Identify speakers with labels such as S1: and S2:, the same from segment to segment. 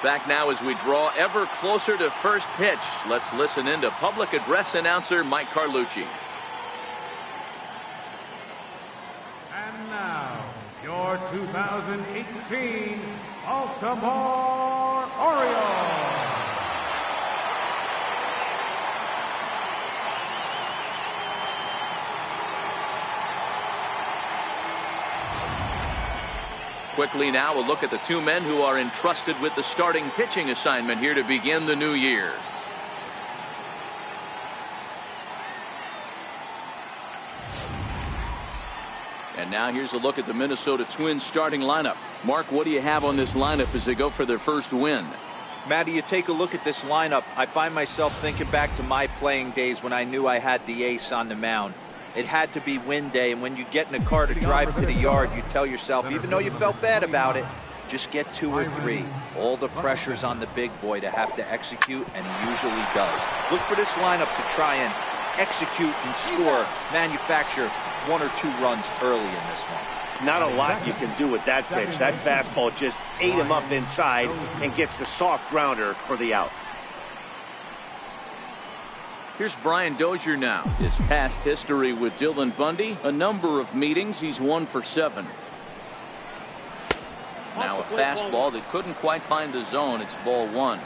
S1: Back now as we draw ever closer to first pitch. Let's listen in to public address announcer Mike Carlucci.
S2: And now, your 2018 Baltimore Orioles.
S1: Quickly now, a look at the two men who are entrusted with the starting pitching assignment here to begin the new year. And now here's a look at the Minnesota Twins starting lineup. Mark, what do you have on this lineup as they go for their first win?
S3: Matty, you take a look at this lineup. I find myself thinking back to my playing days when I knew I had the ace on the mound. It had to be win day, and when you get in a car to drive to the yard, you tell yourself, even though you felt bad about it, just get 2 or 3. All the pressure's on the big boy to have to execute, and he usually does. Look for this lineup to try and execute and score, manufacture 1 or 2 runs early in this one.
S4: Not a lot you can do with that pitch. That fastball just ate him up inside and gets the soft grounder for the out.
S1: Here's Brian Dozier now. His past history with Dylan Bundy, a number of meetings. He's 1 for 7. Now a fastball that couldn't quite find the zone. It's ball 1.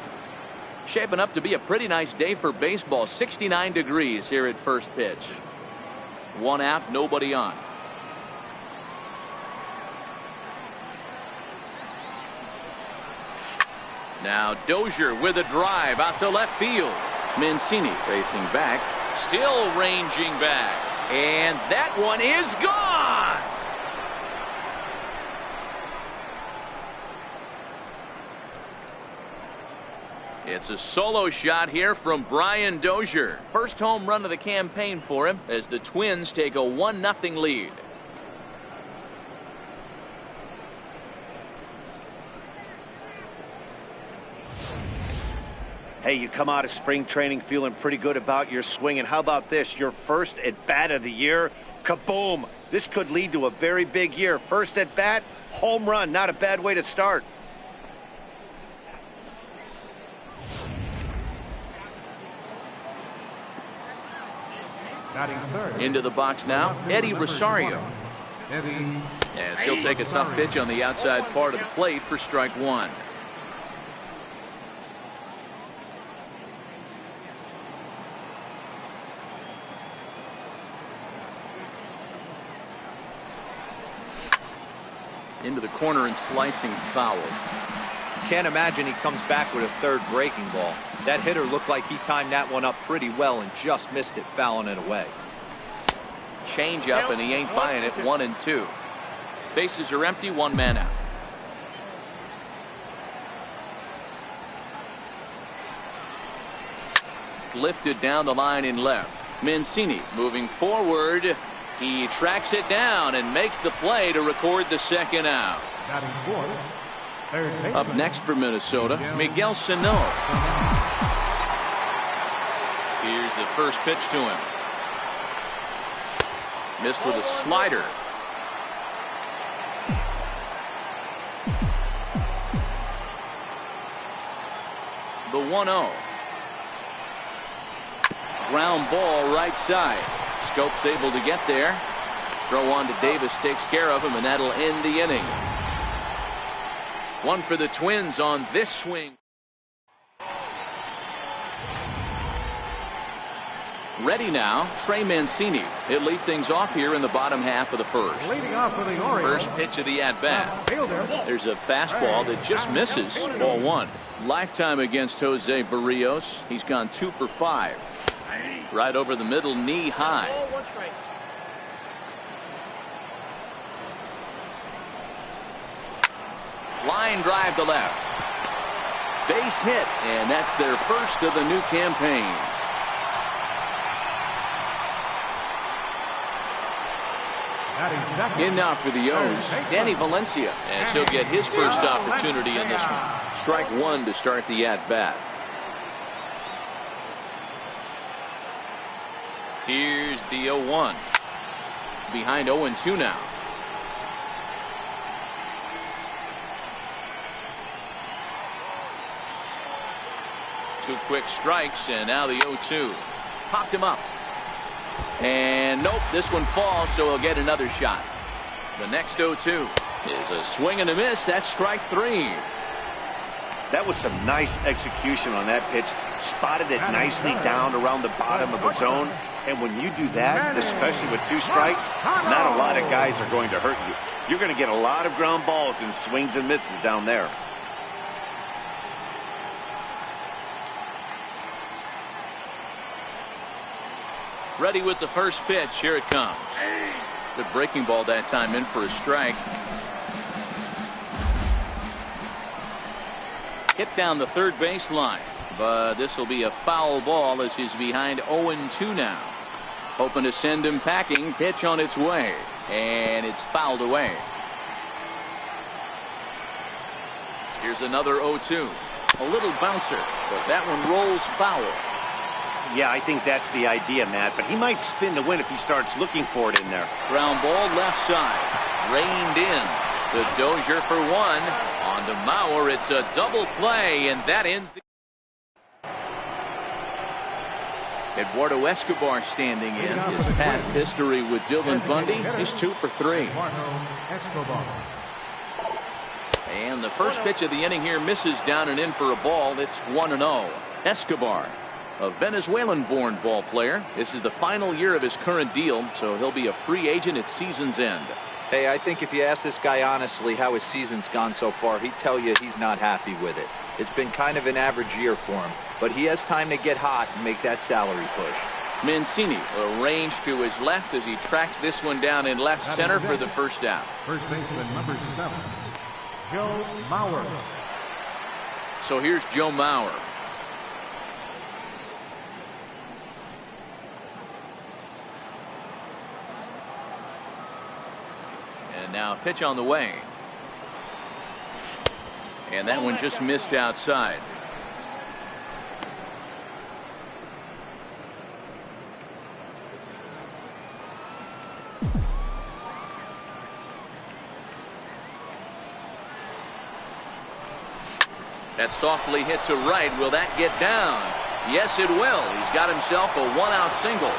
S1: Shaping up to be a pretty nice day for baseball. 69 degrees here at first pitch. 1 out, nobody on. Now Dozier with a drive out to left field. Mancini racing back, still ranging back, and that one is gone. It's a solo shot here from Brian Dozier. First home run of the campaign for him as the Twins take a 1-0 lead.
S4: Hey, you come out of spring training feeling pretty good about your swing, and how about this? Your first at bat of the year, kaboom! This could lead to a very big year. First at bat, home run, not a bad way to start.
S1: Into the box now, Eddie Rosario. As he'll take a tough pitch on the outside part of the plate for strike 1. Into the corner and slicing foul.
S3: Can't imagine he comes back with a third breaking ball. That hitter looked like he timed that one up pretty well and just missed it, fouling it away.
S1: Change up, and he ain't buying it. 1-2. Bases are empty, 1 man out. Lifted down the line in left. Mancini moving forward. He tracks it down and makes the play to record the second out. Up next for Minnesota, Miguel Sano. Here's the first pitch to him. Missed with a slider. The 1-0. Ground ball right side. Scopes able to get there. Throw on to Davis, takes care of him, and that'll end the inning. 1 for the Twins on this swing. Ready now, Trey Mancini. He'll lead things off here in the bottom half of the first.
S2: Leading off for the Orioles.
S1: First pitch of the at-bat. There's a fastball that just misses. Ball 1. Lifetime against Jose Barrios. He's gone 2 for 5. Right over the middle, knee high. Line drive to left. Base hit, and that's their first of the new campaign. In now for the O's, Danny Valencia, as he'll get his first opportunity in this one. Strike 1 to start the at-bat. Here's the 0-1. Behind 0-2 now. 2 quick strikes, and now the 0-2. Popped him up. And nope, this one falls, so he'll get another shot. The next 0-2 is a swing and a miss. That's strike 3.
S4: That was some nice execution on that pitch. Spotted it nicely down around the bottom of the zone. And when you do that, especially with 2 strikes, not a lot of guys are going to hurt you. You're going to get a lot of ground balls and swings and misses down there.
S1: Ready with the first pitch. Here it comes. Good breaking ball that time, in for a strike. Hit down the third baseline, but this will be a foul ball as he's behind 0-2 now. Hoping to send him packing. Pitch on its way, and it's fouled away. Here's another 0-2. A little bouncer, but that one rolls foul.
S4: Yeah, I think that's the idea, Matt, but he might spin to win if he starts looking for it in there.
S1: Ground ball left side. Reined in. The Dozier for 1. On to Mauer. It's a double play, and that ends the... Eduardo Escobar standing in. His past history with Dylan Bundy is 2 for 3. And the first pitch of the inning here misses down and in for a ball. It's 1-0. Escobar, a Venezuelan-born ball player. This is the final year of his current deal, so he'll be a free agent at season's end.
S3: Hey, I think if you ask this guy honestly how his season's gone so far, he'd tell you he's not happy with it. It's been kind of an average year for him, but he has time to get hot and make that salary push.
S1: Mancini arranged to his left as he tracks this one down in left center for the first out.
S2: First baseman number 7, Joe Mauer.
S1: So here's Joe Mauer. And now pitch on the way. And that one just missed outside. That's softly hit to right. Will that get down? Yes, it will. He's got himself a 1-out single.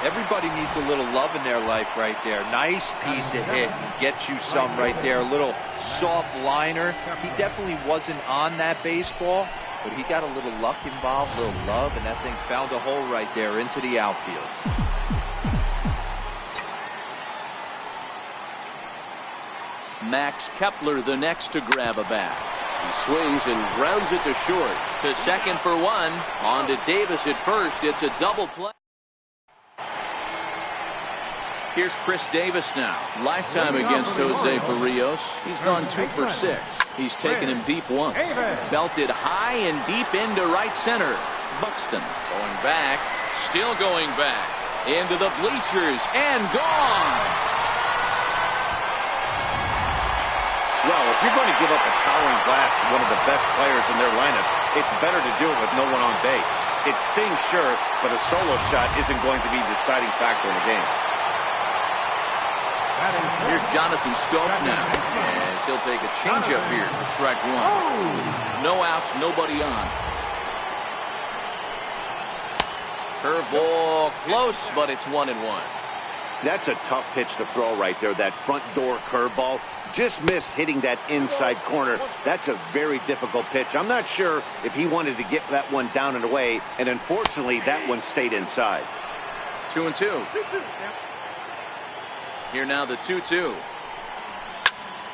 S3: Everybody needs a little love in their life right there. Nice piece of hit. Get you some right there. A little soft liner. He definitely wasn't on that baseball, but he got a little luck involved, a little love, and that thing found a hole right there into the outfield.
S1: Max Kepler the next to grab a bat. He swings and grounds it to short. To second for 1. On to Davis at first. It's a double play. Here's Chris Davis now. Lifetime against Jose Barrios. He's gone 2 for 6. He's taken him deep once. Belted high and deep into right center. Buxton going back. Still going back. Into the bleachers and gone.
S4: Well, if you're going to give up a towering blast to one of the best players in their lineup, it's better to do it with no one on base. It stings, sure, but a solo shot isn't going to be the deciding factor in the game.
S1: Here's Jonathan Schoop now, as he'll take a changeup here for strike 1. No outs, nobody on. Curveball close, but it's 1-1.
S4: That's a tough pitch to throw right there. That front door curveball just missed hitting that inside corner. That's a very difficult pitch. I'm not sure if he wanted to get that one down and away, and unfortunately that one stayed inside.
S1: 2-2. Here now the 2-2.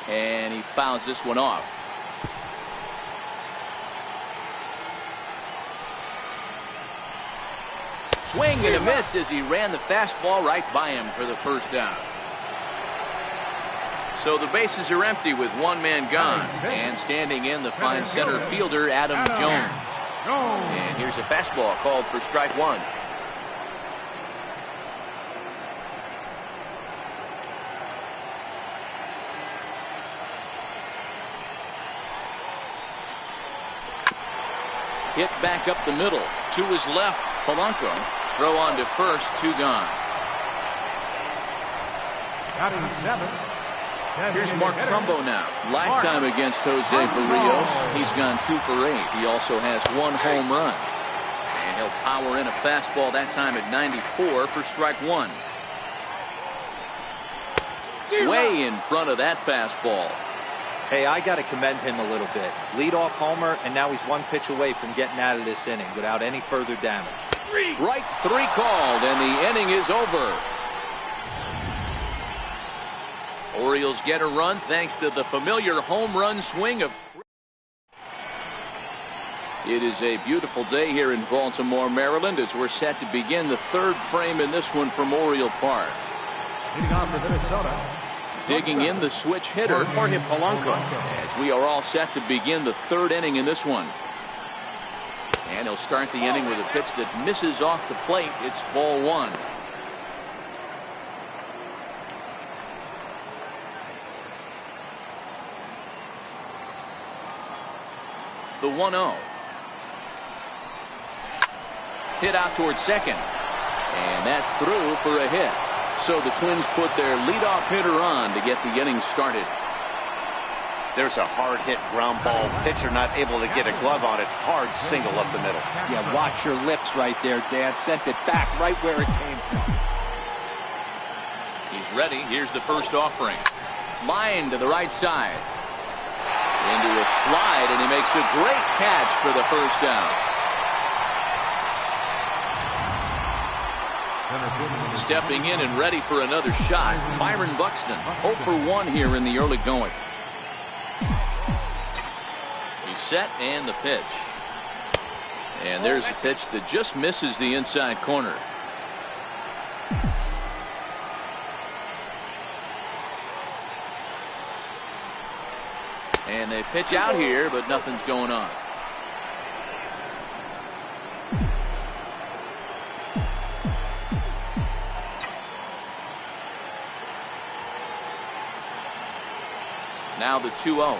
S1: And he fouls this one off. Swing and a miss as he ran the fastball right by him for the first down. So the bases are empty with one man gone. And standing in, the fine center fielder, Adam Jones. And here's a fastball called for strike 1. Hit back up the middle. To his left, Polanco. Throw on to first, 2 gone.
S2: Batting 7,
S1: Here's Mark Trumbo now. Lifetime against Jose Barrios. He's gone 2 for 8. He also has 1 home run. And he'll power in a fastball that time at 94 for strike 1. Way in front of that fastball.
S3: Hey, I got to commend him a little bit. Leadoff homer, and now he's 1 pitch away from getting out of this inning without any further damage.
S1: Right 3 called, and the inning is over. Orioles get a run thanks to the familiar home run swing of. It is a beautiful day here in Baltimore, Maryland, as we're set to begin the 3rd frame in this one from Oriole Park.
S2: Leading off for Minnesota.
S1: Digging in the switch hitter, Jorge Polanco, as we are all set to begin the 3rd inning in this one. And he'll start the inning with a pitch that misses off the plate. It's ball 1. The 1-0. Hit out towards second. And that's through for a hit. So the Twins put their leadoff hitter on to get the inning started.
S4: There's a hard hit ground ball. Pitcher not able to get a glove on it. Hard single up the middle.
S3: Yeah, watch your lips right there, Dan. Sent it back right where it came from.
S1: He's ready. Here's the first offering. Line to the right side. Into a slide, and he makes a great catch for the first down. Stepping in and ready for another shot, Byron Buxton. 0 for 1 here in the early going. He's set, and the pitch. And there's a pitch that just misses the inside corner. And they pitch out here, but nothing's going on. Now the 2-0.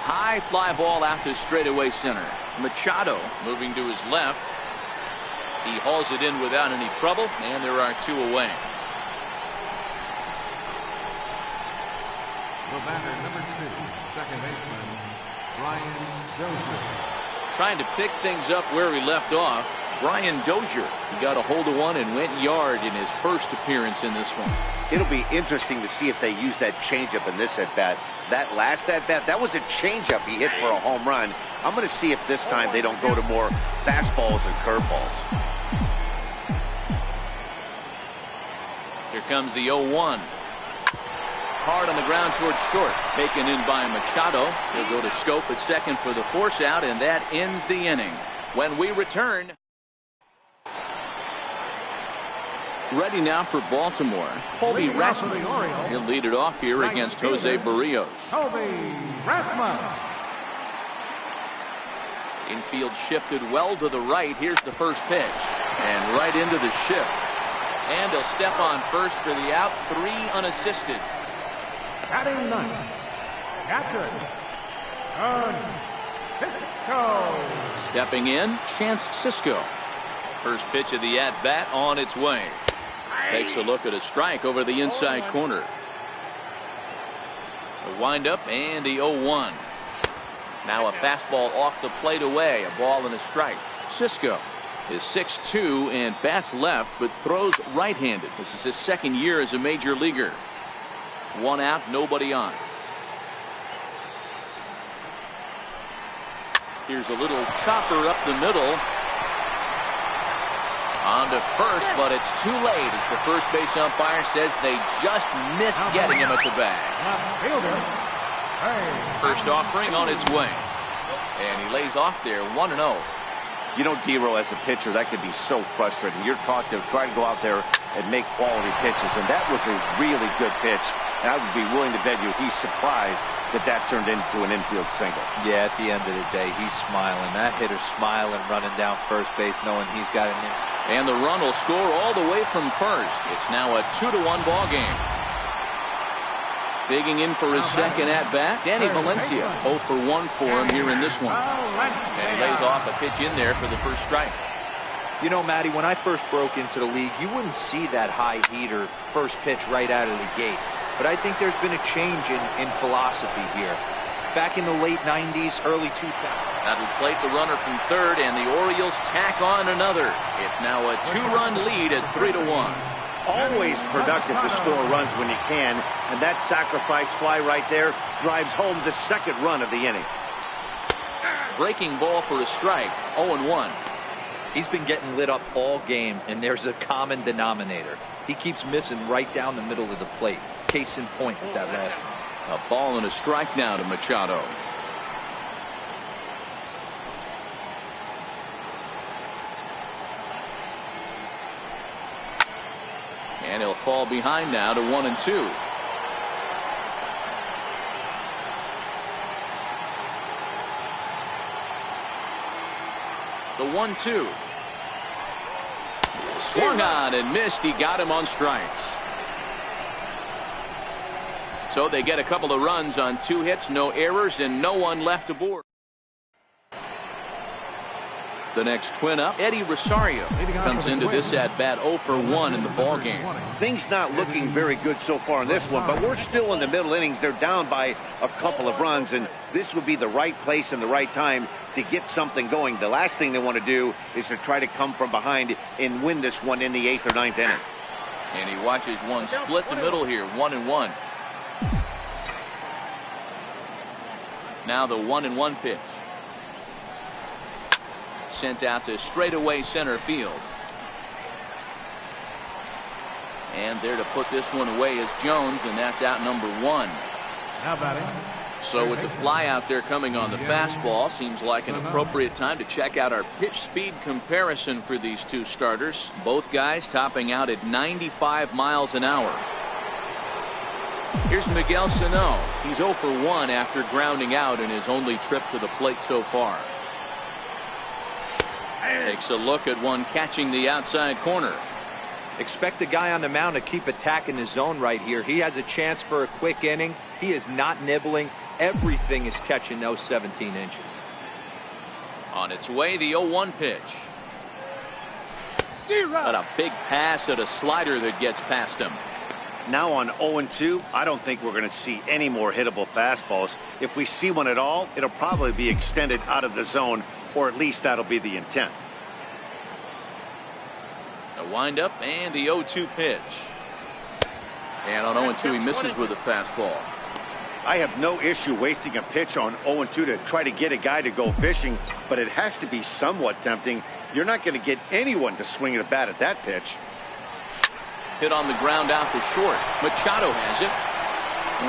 S1: High fly ball out to straightaway center. Machado moving to his left. He hauls it in without any trouble, and there are 2 away.
S2: The batter, number 2, second baseman, Brian Dozier.
S1: Trying to pick things up where he left off. Brian Dozier. He got a hold of one and went yard in his first appearance in this one.
S4: It'll be interesting to see if they use that changeup in this at-bat. That last at-bat, that was a changeup he hit for a home run. I'm going to see if this time they don't go to more fastballs and curveballs.
S1: Here comes the 0-1. Hard on the ground towards short. Taken in by Machado. He'll go to Scope at second for the force out, and that ends the inning. When we return. Ready now for Baltimore, Colby Rasmus. He'll lead it off here against Jose Barrios.
S2: Colby Rasmus.
S1: Infield shifted well to the right. Here's the first pitch. And right into the shift. And he'll step on first for the out. 3 unassisted.
S2: Batting 9th, catcher, Cisco.
S1: Stepping in, Chance Sisco. First pitch of the at-bat on its way. Takes a look at a strike over the inside corner. The windup and the 0-1. Now a fastball off the plate away. A ball and a strike. Sisco is 6'2" and bats left, but throws right-handed. This is his second year as a major leaguer. 1 out, nobody on. Here's a little chopper up the middle. On to first, but it's too late as the first base umpire says they just missed getting him at the bag. First offering on its way. And he lays off there, 1-0.
S4: You know, D-Roll, as a pitcher, that could be so frustrating. You're taught to try to go out there and make quality pitches, and that was a really good pitch. And I would be willing to bet you he's surprised that that turned into an infield single.
S3: Yeah, at the end of the day, he's smiling. That hitter's smiling, running down first base, knowing he's got it in.
S1: And the run will score all the way from first. It's now a 2-1 ball game. Digging in for his second at-bat, Danny Valencia. 0 for 1 for him here in this one. And he lays off a pitch in there for the first strike.
S3: You know, Matty, when I first broke into the league, you wouldn't see that high heater first pitch right out of the gate. but I think there's been a change in philosophy here. Back in the late 90s, early 2000s.
S1: That'll plate the runner from third, and the Orioles tack on another. It's now a 2-run lead at 3-1.
S4: Always productive to score runs when you can, and that sacrifice fly right there drives home the second run of the inning.
S1: Breaking ball for a strike, 0-1.
S3: He's been getting lit up all game, and there's a common denominator. He keeps missing right down the middle of the plate. Case in point with that last one.
S1: A ball and a strike now to Machado. And he'll fall behind now to 1-2. The 1-2. Swung on and missed. He got him on strikes. So they get a couple of runs on 2 hits, no errors, and no one left aboard. The next twin up, Eddie Rosario, comes into this at bat 0 for 1 in the ball game.
S4: Things not looking very good so far in this one, but we're still in the middle innings. They're down by a couple of runs, and this would be the right place and the right time to get something going. The last thing they want to do is to try to come from behind and win this one in the 8th or 9th inning.
S1: And he watches one split the middle here, 1-1. Now the 1-1 pitch. Sent out to straightaway center field. And there to put this one away is Jones, and that's out number 1.
S2: Now batting.
S1: So with the fly out there coming on the fastball, seems like an appropriate time to check out our pitch speed comparison for these two starters. Both guys topping out at 95 miles an hour. Here's Miguel Sano. He's 0 for 1 after grounding out in his only trip to the plate so far. Takes a look at one catching the outside corner.
S3: Expect the guy on the mound to keep attacking his zone right here. He has a chance for a quick inning. He is not nibbling. Everything is catching those 17 inches.
S1: On its way, the 0-1 pitch. But a big pass at a slider that gets past him.
S4: Now on 0-2, I don't think we're going to see any more hittable fastballs. If we see one at all, it'll probably be extended out of the zone, or at least that'll be the intent.
S1: A windup and the 0-2 pitch. And on 0-2, he misses with a fastball.
S4: I have no issue wasting a pitch on 0-2 to try to get a guy to go fishing, but it has to be somewhat tempting. You're not going to get anyone to swing the bat at that pitch.
S1: Hit on the ground out to short. Machado has it.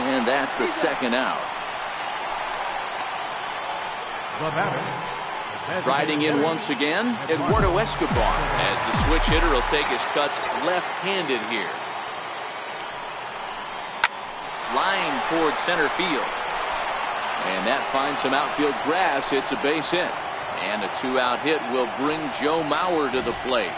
S1: And that's the second out.
S2: The batter.
S1: Riding in once again, Eduardo Escobar, as the switch hitter will take his cuts left-handed here. Line towards center field. And that finds some outfield grass. It's a base hit. And a 2-out hit will bring Joe Mauer to the plate.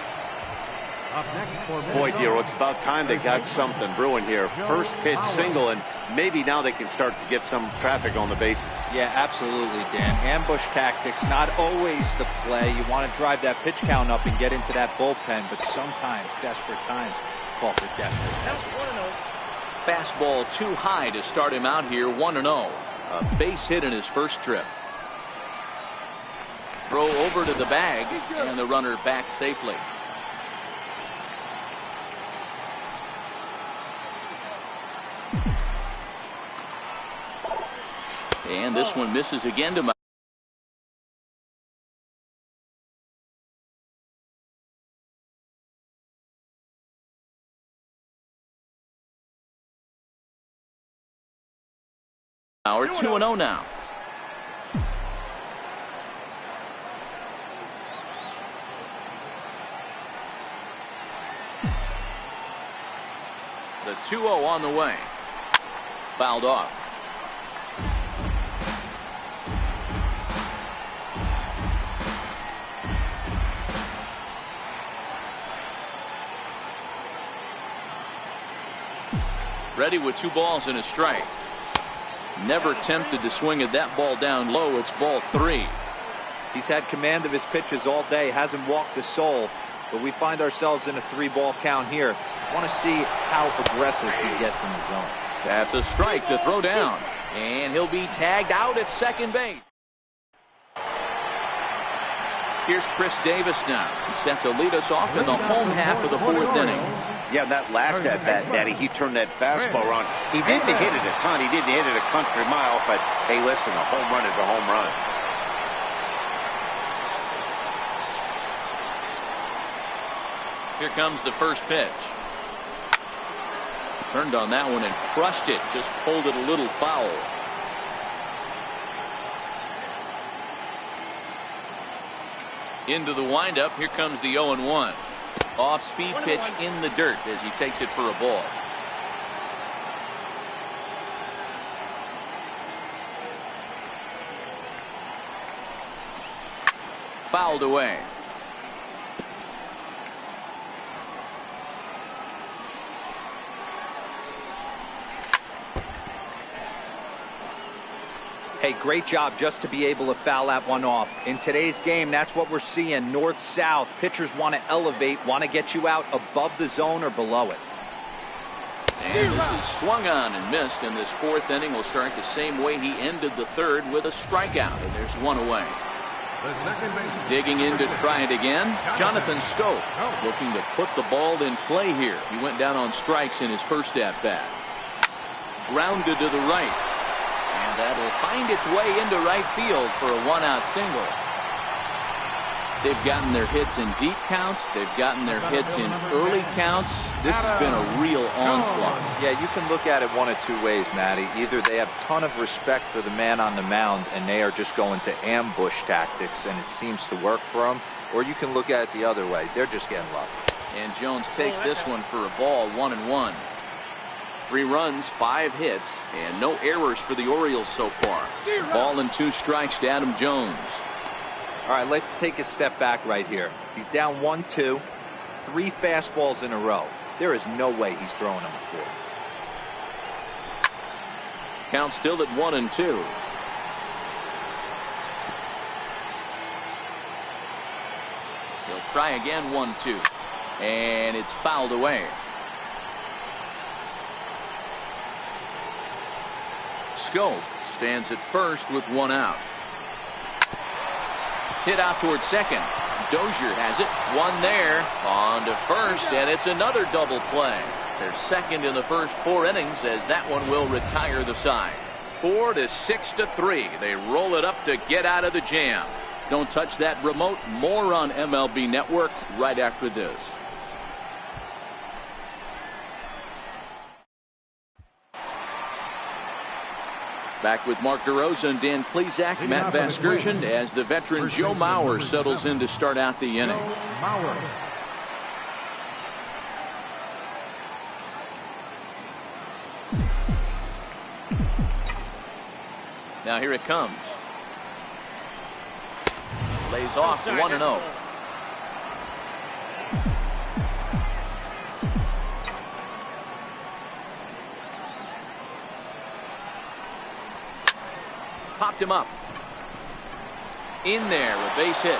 S4: Boy, Dero, it's about time they got something brewing here. First pitch single, and maybe now they can start to get some traffic on the bases.
S3: Yeah, absolutely, Dan. Ambush tactics, not always the play. You want to drive that pitch count up and get into that bullpen, but sometimes desperate times call for desperate measures.
S1: Fastball too high to start him out here, 1-0. A base hit in his first trip. Throw over to the bag, and the runner back safely. And this one misses again to Mauer. 2-0 now. The 2-0 on the way. Fouled off. Ready with 2 balls and a strike. Never tempted to swing at that ball down low. It's ball 3.
S3: He's had command of his pitches all day. Hasn't walked a soul. But we find ourselves in a 3-ball count here. Want to see how aggressive he gets in the zone.
S1: That's a strike to throw down. And he'll be tagged out at second base. Here's Chris Davis now. He set to lead us off in the home half of the fourth inning.
S4: Yeah, that last at-bat, Daddy, he turned that fastball around. He didn't hit it a ton. He didn't hit it a country mile, but hey, listen, a home run is a home run.
S1: Here comes the first pitch. Turned on that one and crushed it. Just pulled it a little foul. Into the windup. Here comes the 0-1. Off-speed pitch in the dirt as he takes it for a ball. Fouled away.
S3: Hey, great job just to be able to foul that one off. In today's game, that's what we're seeing. North-south. Pitchers want to elevate, want to get you out above the zone or below it.
S1: And this is swung on and missed, and this fourth inning will start the same way he ended the third with a strikeout, and there's one away. Digging in to try it again, Jonathan Schoop looking to put the ball in play here. He went down on strikes in his first at-bat. Grounded to the right. And that'll find its way into right field for a one-out single. They've gotten their hits in deep counts. They've gotten their hits in early counts. This has been a real onslaught.
S3: Yeah, you can look at it one of two ways, Matty. Either they have a ton of respect for the man on the mound and they are just going to ambush tactics and it seems to work for them, or you can look at it the other way. They're just getting lucky.
S1: And Jones takes this one for a ball, 1-1. 3 runs, 5 hits, and no errors for the Orioles so far. Ball and 2 strikes to Adam Jones.
S3: All right, let's take a step back right here. He's down 1-2, 3 fastballs in a row. There is no way he's throwing them a 4.
S1: Count still at 1-2. He'll try again, 1-2, and it's fouled away. Schoop stands at first with 1 out. Hit out toward second. Dozier has it. 1 there. On to first, and it's another double play. They're second in the first 4 innings as that one will retire the side. 4 to 6-3. They roll it up to get out of the jam. Don't touch that remote. More on MLB Network right after this. Back with Mark DeRosa and Dan Plesac, Matt Vasgersian, as the veteran Joe Mauer settles in to start out the inning. Now here it comes. Lays off 1-0. Popped him up. In there, a base hit.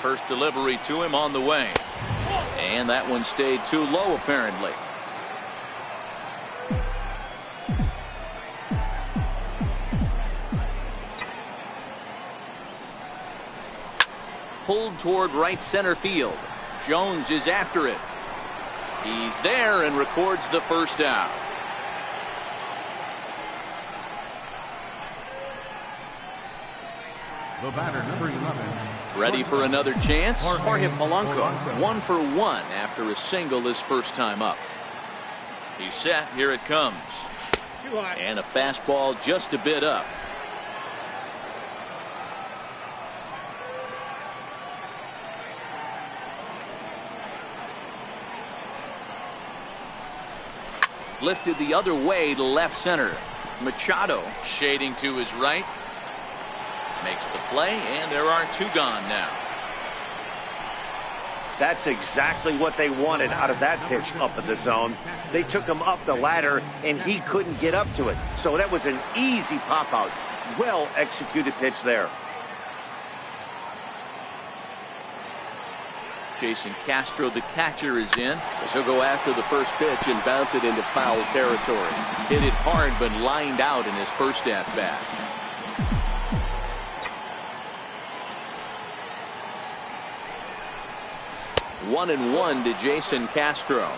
S1: First delivery to him on the way. And that one stayed too low, apparently. Pulled toward right center field. Jones is after it. He's there and records the first out.
S2: The batter, number 11.
S1: Ready for another chance? Jorge Polanco, 1 for 1 after a single his first time up. He's set. Here it comes. And a fastball just a bit up. Lifted the other way to left center. Machado shading to his right. Makes the play, and there are 2 gone now.
S4: That's exactly what they wanted out of that pitch up in the zone. They took him up the ladder, and he couldn't get up to it. So that was an easy pop-out. Well-executed pitch there.
S1: Jason Castro, the catcher, is in. He'll go after the first pitch and bounce it into foul territory. Hit it hard, but lined out in his first at-bat. 1-1 to Jason Castro.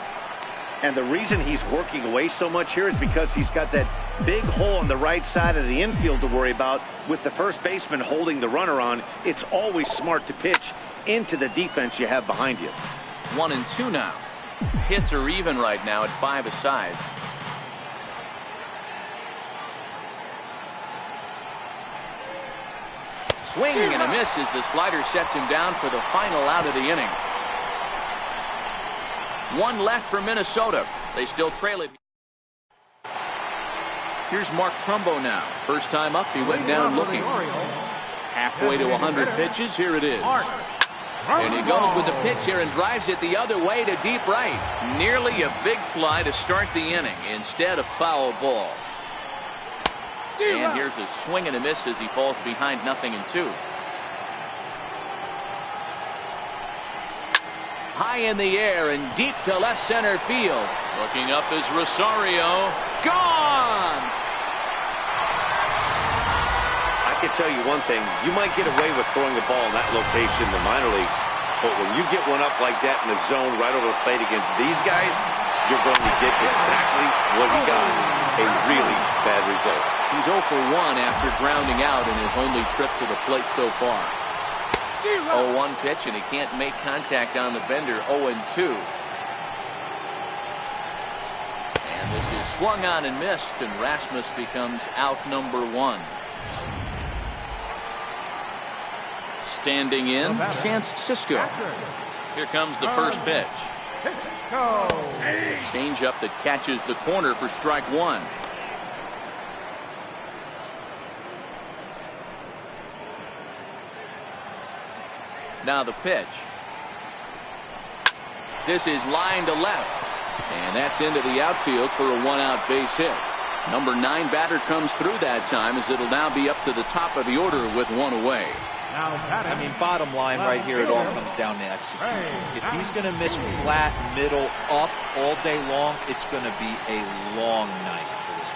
S4: And the reason he's working away so much here is because he's got that big hole on the right side of the infield to worry about. With the first baseman holding the runner on, it's always smart to pitch into the defense you have behind you.
S1: 1-2 now. Hits are even right now at 5 aside. Swinging and a miss as the slider sets him down for the final out of the inning. 1 left for Minnesota. They still trail it. Here's Mark Trumbo now. First time up, he went down looking. Halfway to 100 pitches. Here it is. And he goes with the pitch here and drives it the other way to deep right. Nearly a big fly to start the inning. Instead, a foul ball. And here's a swing and a miss as he falls behind 0-2. High in the air and deep to left center field. Looking up is Rosario. Gone!
S4: I can tell you one thing. You might get away with throwing a ball in that location in the minor leagues, but when you get one up like that in the zone right over the plate against these guys, you're going to get exactly what he got. A really bad result.
S1: He's 0 for 1 after grounding out in his only trip to the plate so far. 0-1 pitch, and he can't make contact on the bender. 0-2. And this is swung on and missed, and Rasmus becomes out number 1. Standing in, Chance Sisco. Here comes the first pitch. Change up that catches the corner for strike 1. Now the pitch. This is line to left. And that's into the outfield for a 1-out base hit. Number 9 batter comes through that time as it'll now be up to the top of the order with 1 away.
S3: I mean, bottom line right here, it all comes down to execution. If he's going to miss flat, middle, up all day long, it's going to be a long night for this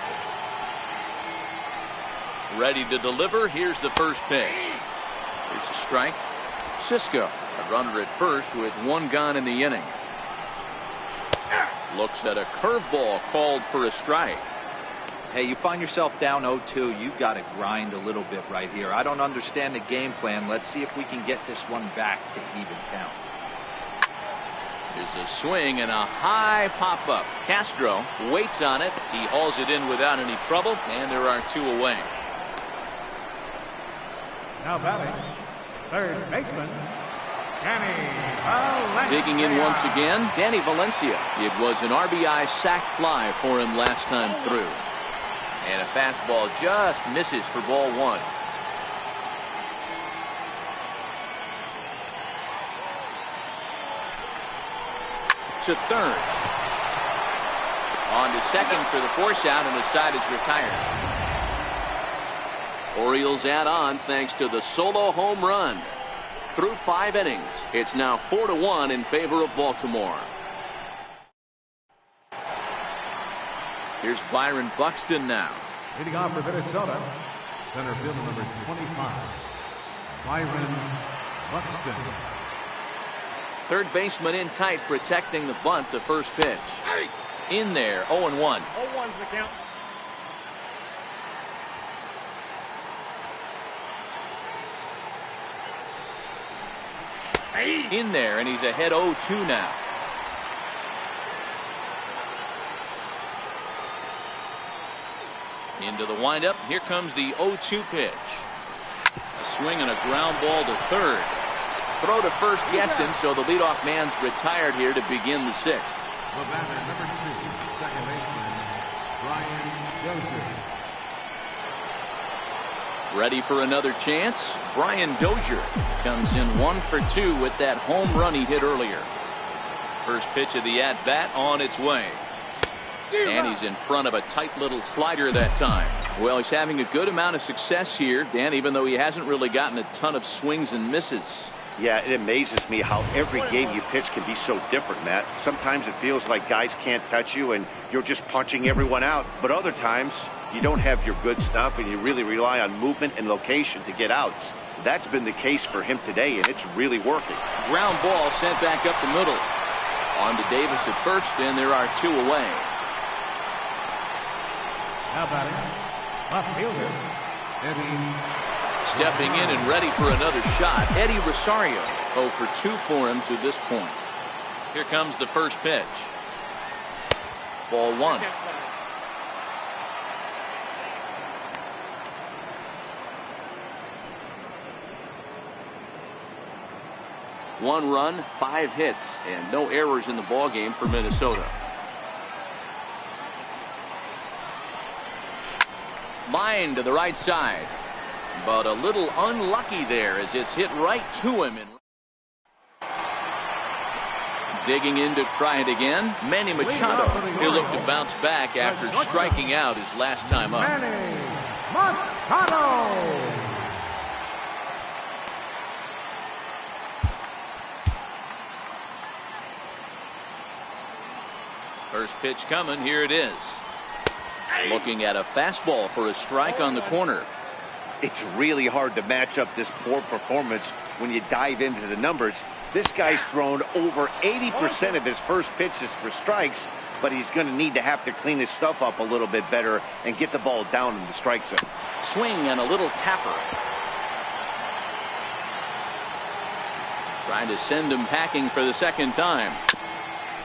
S3: pitcher.
S1: Ready to deliver. Here's the first pitch. Here's a strike. Sisco, a runner at first with 1 gone in the inning. Looks at a curveball called for a strike.
S3: Hey, you find yourself down 0-2, you've got to grind a little bit right here. I don't understand the game plan. Let's see if we can get this one back to even count.
S1: There's a swing and a high pop-up. Castro waits on it. He hauls it in without any trouble, and there are 2 away.
S2: Now batting, third baseman, Danny Valencia.
S1: Digging in once again, Danny Valencia. It was an RBI sac fly for him last time through. And a fastball just misses for ball 1. To third. On to second for the force out, and the side is retired. Orioles add on thanks to the solo home run. Through 5 innings, it's now 4-1 in favor of Baltimore. Here's Byron Buxton now.
S2: Leading off for Minnesota, center fielder number 25, Byron Buxton.
S1: Third baseman in tight, protecting the bunt. The first pitch. In there, 0-1.
S5: 0-1's the count.
S1: In there, and he's ahead 0-2 now. Into the windup. Here comes the 0-2 pitch. A swing and a ground ball to third. Throw to first gets him, so the leadoff man's retired here to begin the 6th.
S2: The batter, number 2, second baseman, Brian Dozier.
S1: Ready for another chance? Brian Dozier comes in 1 for 2 with that home run he hit earlier. First pitch of the at-bat on its way. And he's in front of a tight little slider that time. Well, he's having a good amount of success here, Dan, even though he hasn't really gotten a ton of swings and misses.
S4: Yeah, it amazes me how every game you pitch can be so different, Matt. Sometimes it feels like guys can't touch you and you're just punching everyone out. But other times, you don't have your good stuff and you really rely on movement and location to get outs. That's been the case for him today, and it's really working.
S1: Ground ball sent back up the middle. On to Davis at first, and there are 2 away.
S2: Now batting, left fielder, Eddie.
S1: Stepping in and ready for another shot, Eddie Rosario. 0 for 2 for him to this point. Here comes the first pitch. Ball 1. One run, 5 hits, and no errors in the ball game for Minnesota. Line to the right side, but a little unlucky there as it's hit right to him. Digging in to try it again, Manny Machado. He'll look to bounce back after striking out his last time up.
S2: Manny Machado.
S1: First pitch coming, here it is. Looking at a fastball for a strike on the corner.
S4: It's really hard to match up this poor performance when you dive into the numbers. This guy's thrown over 80% of his first pitches for strikes, but he's going to need to have to clean his stuff up a little bit better and get the ball down in the strike zone.
S1: Swing and a little tapper. Trying to send him packing for the second time.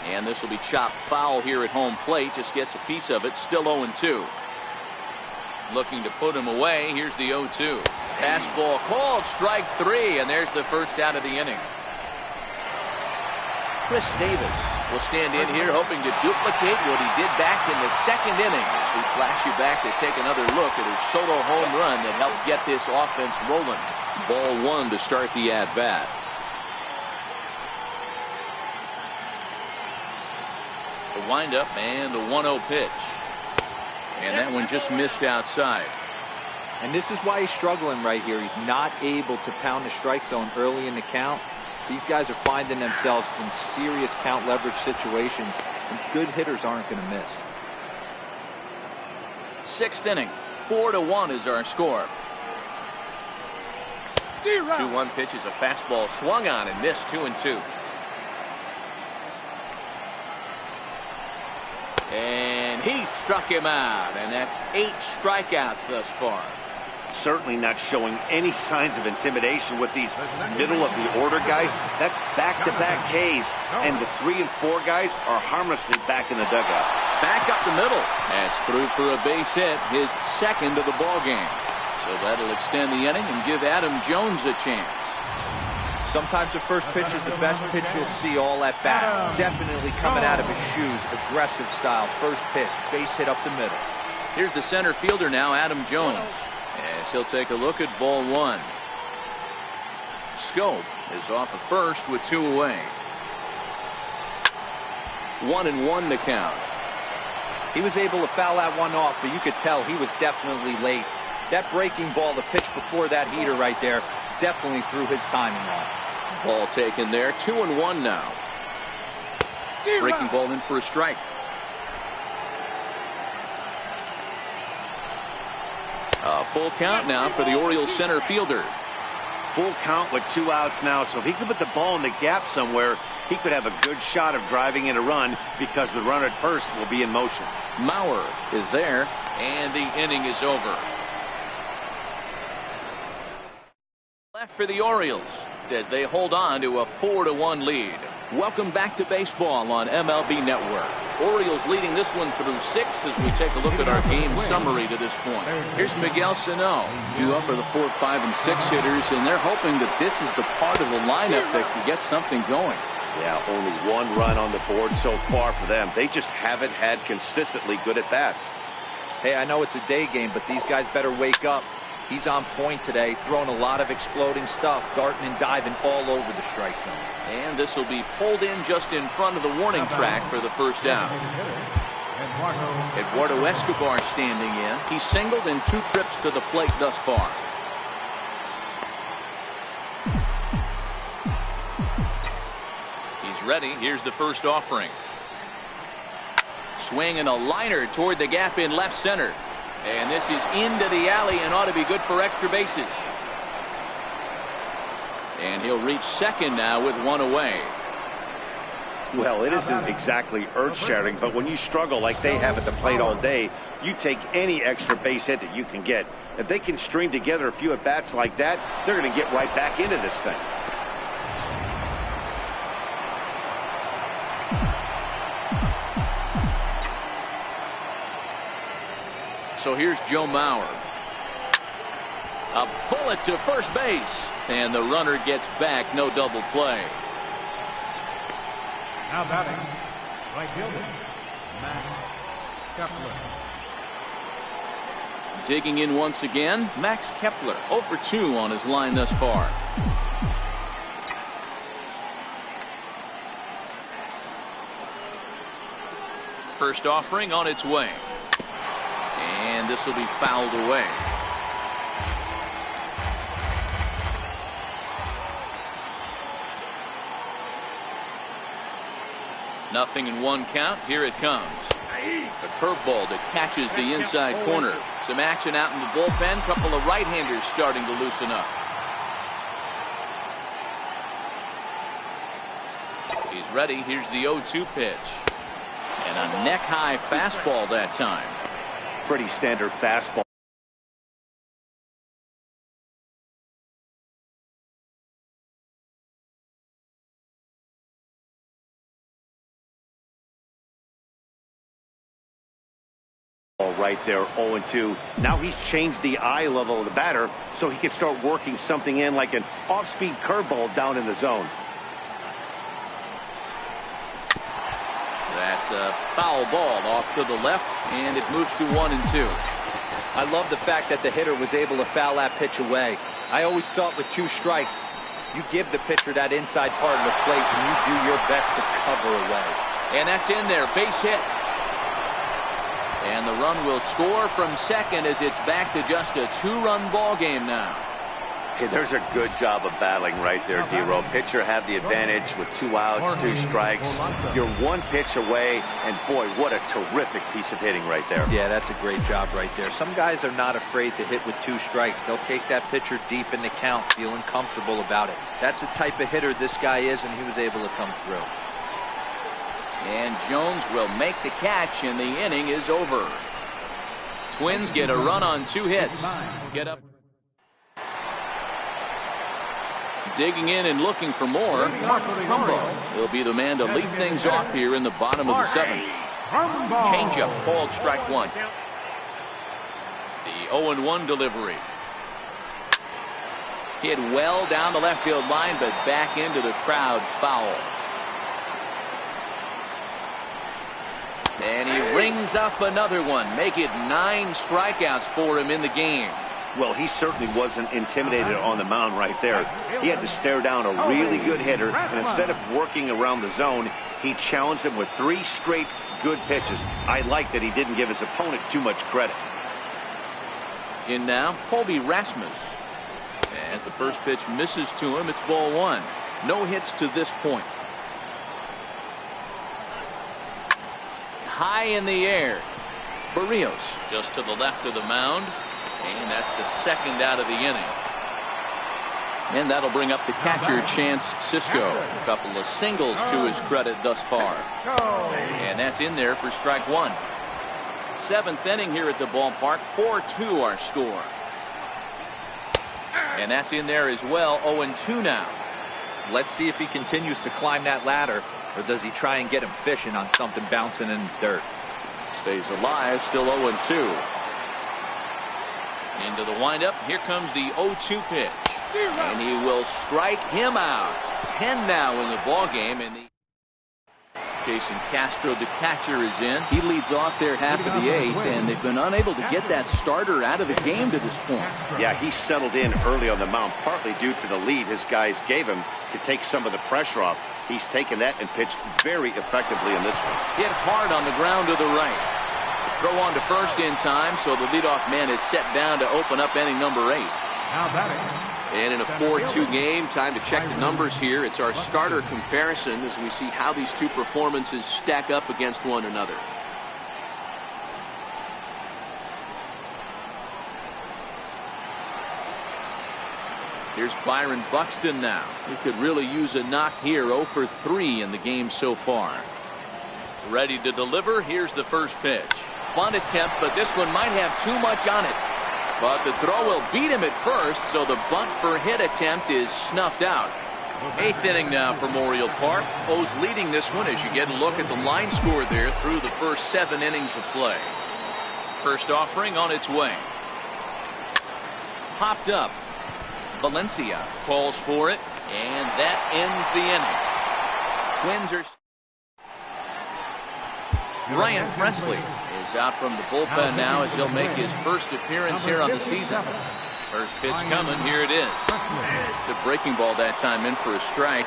S1: And this will be chopped foul here at home plate. Just gets a piece of it. Still 0-2. Looking to put him away. Here's the 0-2. Fastball called. Strike 3. And there's the first out of the inning. Chris Davis will stand in here hoping to duplicate what he did back in the second inning. We flash you back to take another look at his solo home run that helped get this offense rolling. Ball 1 to start the at-bat. The windup and the 1-0 pitch. And that one just missed outside.
S3: And this is why he's struggling right here. He's not able to pound the strike zone early in the count. These guys are finding themselves in serious count leverage situations, and good hitters aren't going to miss.
S1: 6th inning, 4-1 is our score. 2-1 pitch is a fastball swung on and missed. 2-2. And he struck him out, and that's 8 strikeouts thus far.
S4: Certainly not showing any signs of intimidation with these middle of the order guys. That's back-to-back Ks, and the 3 and 4 guys are harmlessly back in the dugout.
S1: Back up the middle. That's through for a base hit, his second of the ball game. So that'll extend the inning and give Adam Jones a chance.
S3: Sometimes the first pitch is the best pitch you'll see all at bat. Definitely coming out of his shoes, aggressive style. First pitch, base hit up the middle.
S1: Here's the center fielder now, Adam Jones. As he'll take a look at ball 1. Scope is off at first with 2 away. 1-1 the count.
S3: He was able to foul that one off, but you could tell he was definitely late. That breaking ball, the pitch before that heater right there, definitely threw his timing off.
S1: Ball taken there. 2-1 now. Breaking ball in for a strike. A full count now for the Orioles center fielder.
S4: Full count with 2 outs now, so if he could put the ball in the gap somewhere, he could have a good shot of driving in a run because the runner at first will be in motion.
S1: Mauer is there, and the inning is over. Left for the Orioles as they hold on to a 4-1 lead. Welcome back to baseball on MLB Network. Orioles leading this one through 6 as we take a look at our game summary to this point. Here's Miguel Sano, due up for the 4, 5, and 6 hitters, and they're hoping that this is the part of the lineup that can get something going.
S4: Yeah, only 1 run on the board so far for them. They just haven't had consistently good at-bats.
S3: Hey, I know it's a day game, but these guys better wake up. He's on point today, throwing a lot of exploding stuff, darting and diving all over the strike zone.
S1: And this will be pulled in just in front of the warning track for the first down. Eduardo Escobar standing in. He's singled in 2 trips to the plate thus far. He's ready. Here's the first offering. Swing and a liner toward the gap in left center. And this is into the alley and ought to be good for extra bases. And he'll reach second now with 1 away.
S4: Well, it isn't exactly earth-shattering, but when you struggle like they have at the plate all day, you take any extra base hit that you can get. If they can string together a few at-bats like that, they're going to get right back into this thing.
S1: So here's Joe Mauer. A bullet to first base. And the runner gets back. No double play.
S2: Now batting, right fielder, Max Kepler.
S1: Digging in once again, Max Kepler, 0 for 2 on his line thus far. First offering on its way. And this will be fouled away. Nothing in 1 count. Here it comes. A curveball that catches the inside corner. Some action out in the bullpen. Couple of right-handers starting to loosen up. He's ready. Here's the 0-2 pitch. And a neck-high fastball that time.
S4: Pretty standard fastball. Right there, 0-2. Now he's changed the eye level of the batter so he can start working something in like an off-speed curveball down in the zone.
S1: That's a foul ball off to the left, and it moves to 1-2.
S3: I love the fact that the hitter was able to foul that pitch away. I always thought with 2 strikes, you give the pitcher that inside part of the plate and you do your best to cover away.
S1: And that's in there, base hit. And the run will score from second as it's back to just a 2-run ball game now.
S4: Hey, there's a good job of battling right there, D-Row. Pitcher had the advantage with 2 outs, 2 strikes. You're 1 pitch away, and boy, what a terrific piece of hitting right there.
S3: Yeah, that's a great job right there. Some guys are not afraid to hit with 2 strikes. They'll take that pitcher deep in the count, feeling comfortable about it. That's the type of hitter this guy is, and he was able to come through.
S1: And Jones will make the catch, and the inning is over. Twins get a run on 2 hits. Get up. Digging in and looking for more. Trumbo will be the man to lead things off here in the bottom of the 7th. Changeup called strike 1. The 0-1 delivery. Hit well down the left field line, but back into the crowd, foul. And he rings up another one. Make it 9 strikeouts for him in the game.
S4: Well, he certainly wasn't intimidated on the mound right there. He had to stare down a really good hitter, and instead of working around the zone, he challenged him with 3 straight good pitches. I like that he didn't give his opponent too much credit.
S1: In now, Colby Rasmus. As the first pitch misses to him, it's ball 1. No hits to this point. High in the air. Barrios just to the left of the mound. And that's the 2nd out of the inning. And that'll bring up the catcher, Chance Sisco. A couple of singles to his credit thus far. And that's in there for strike 1. 7th inning here at the ballpark. 4-2 our score. And that's in there as well. 0-2 now.
S3: Let's see if he continues to climb that ladder, or does he try and get him fishing on something bouncing in the dirt?
S1: Stays alive, still 0-2. Into the windup. Here comes the 0-2 pitch. And he will strike him out. 10 now in the ball game. And Jason Castro, the catcher, is in. He leads off their half of the eighth, and they've been unable to get that starter out of the game to this point.
S4: Yeah, he settled in early on the mound, partly due to the lead his guys gave him to take some of the pressure off. He's taken that and pitched very effectively in this one.
S1: Hit hard on the ground to the right. Throw on to first in time, so the leadoff man is set down to open up inning number 8.
S2: Now batting.
S1: And in a 4-2 game, time to check the numbers here. It's our starter comparison as we see how these two performances stack up against one another. Here's Byron Buxton now. He could really use a knock here. 0 for 3 in the game so far. Ready to deliver. Here's the first pitch. Bunt attempt, but this one might have too much on it. But the throw will beat him at first, so the bunt for hit attempt is snuffed out. 8th inning now for Memorial Park. O's leading this one as you get a look at the line score there through the first 7 innings of play. First offering on its way. Popped up. Valencia calls for it, and that ends the inning. Twins are... Ryan Presley is out from the bullpen now as he'll make his first appearance here on the season. First pitch coming, here it is. The breaking ball that time in for a strike.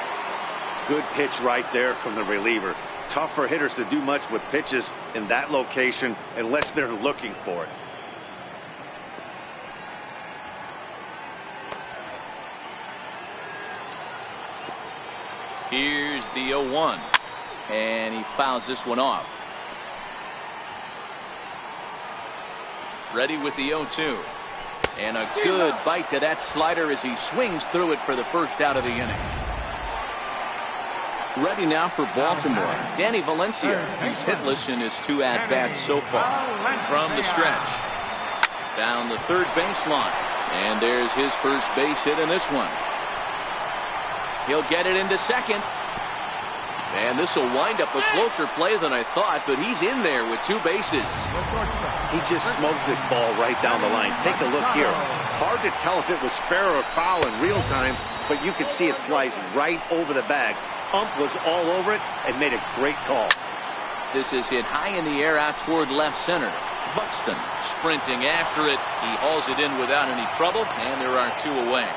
S4: Good pitch right there from the reliever. Tough for hitters to do much with pitches in that location unless they're looking for it.
S1: Here's the 0-1, and he fouls this one off. Ready with the 0-2, and a good bite to that slider as he swings through it for the first out of the inning. Ready now for Baltimore. Danny Valencia. He's hitless in his 2 at-bats so far. From the stretch, down the third baseline, and there's his first base hit in this one. He'll get it into second. And this will wind up a closer play than I thought, but he's in there with 2 bases.
S4: He just smoked this ball right down the line. Take a look here. Hard to tell if it was fair or foul in real time, but you can see it flies right over the bag. Ump was all over it and made a great call.
S1: This is hit high in the air out toward left center. Buxton sprinting after it. He hauls it in without any trouble, and there are 2 away.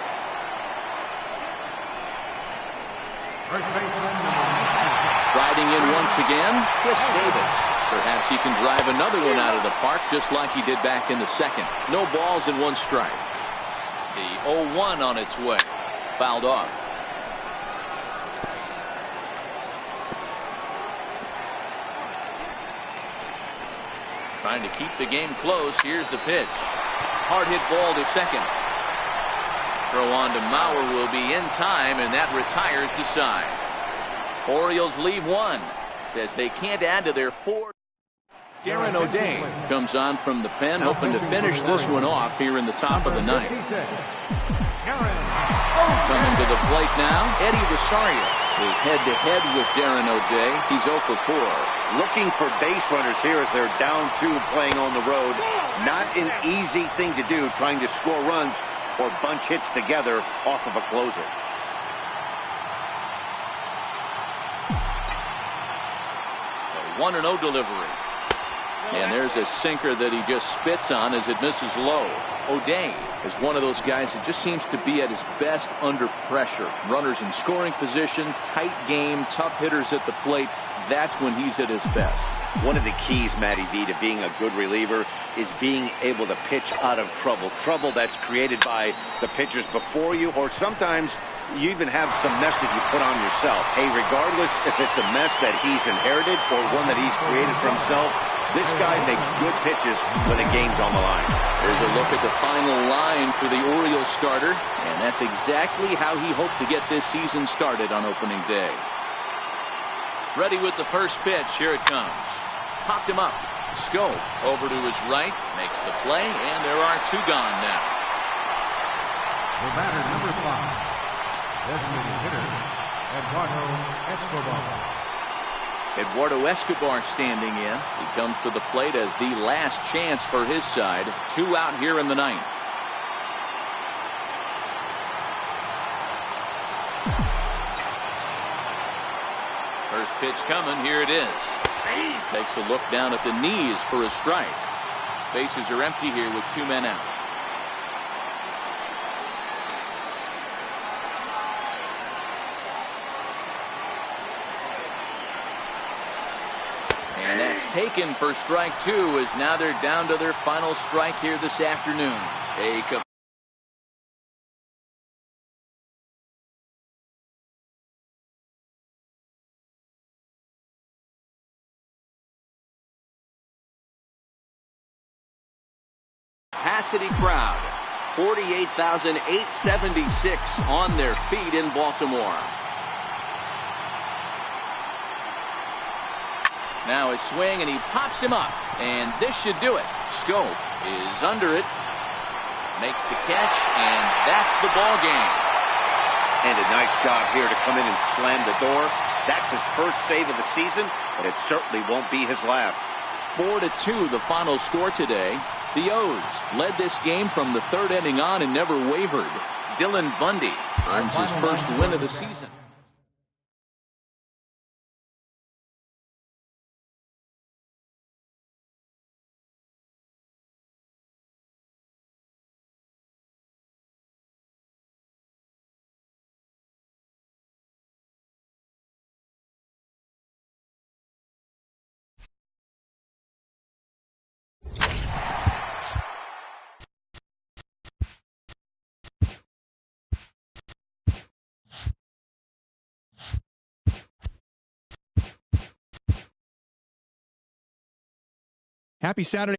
S1: Riding in once again, Chris Davis. Perhaps he can drive another one out of the park just like he did back in the second. No balls and 1 strike. The 0-1 on its way. Fouled off. Trying to keep the game close. Here's the pitch. Hard hit ball to second. Throw on to Mauer will be in time, and that retires the side. Orioles leave 1 as they can't add to their 4. Darren O'Day comes on from the pen, hoping to finish this one off here in the top of the 9th. Coming to the plate now, Eddie Rosario is head-to-head with Darren O'Day. He's 0 for 4.
S4: Looking for base runners here as they're down 2 playing on the road. Not an easy thing to do, trying to score runs or bunch hits together off of a closer.
S1: A 1-0 delivery. And there's a sinker that he just spits on as it misses low. O'Day is one of those guys that just seems to be at his best under pressure. Runners in scoring position, tight game, tough hitters at the plate. That's when he's at his best.
S4: One of the keys, Matty V, to being a good reliever is being able to pitch out of trouble. Trouble that's created by the pitchers before you, or sometimes you even have some mess that you put on yourself. Hey, regardless if it's a mess that he's inherited or one that he's created for himself, this guy makes good pitches when the game's on the line.
S1: There's a look at the final line for the Orioles starter, and that's exactly how he hoped to get this season started on opening day. Ready with the first pitch. Here it comes. Popped him up. Schoop over to his right, makes the play, and there are 2 gone now.
S2: The batter, number 5, designated hitter, Eduardo Escobar.
S1: Eduardo Escobar standing in. He comes to the plate as the last chance for his side. 2 out here in the 9th. First pitch coming. Here it is. Takes a look down at the knees for a strike. Bases are empty here with 2 men out. And that's taken for strike 2, as now they're down to their final strike here this afternoon. Capacity crowd, 48,876 on their feet in Baltimore. Now a swing, and he pops him up, and this should do it. Schoop is under it, makes the catch, and that's the ball game.
S4: And a nice job here to come in and slam the door. That's his first save of the season, but it certainly won't be his last.
S1: 4-2 the final score today. The O's led this game from the 3rd inning on and never wavered. Dylan Bundy earns his first win of the season.
S5: Happy Saturday.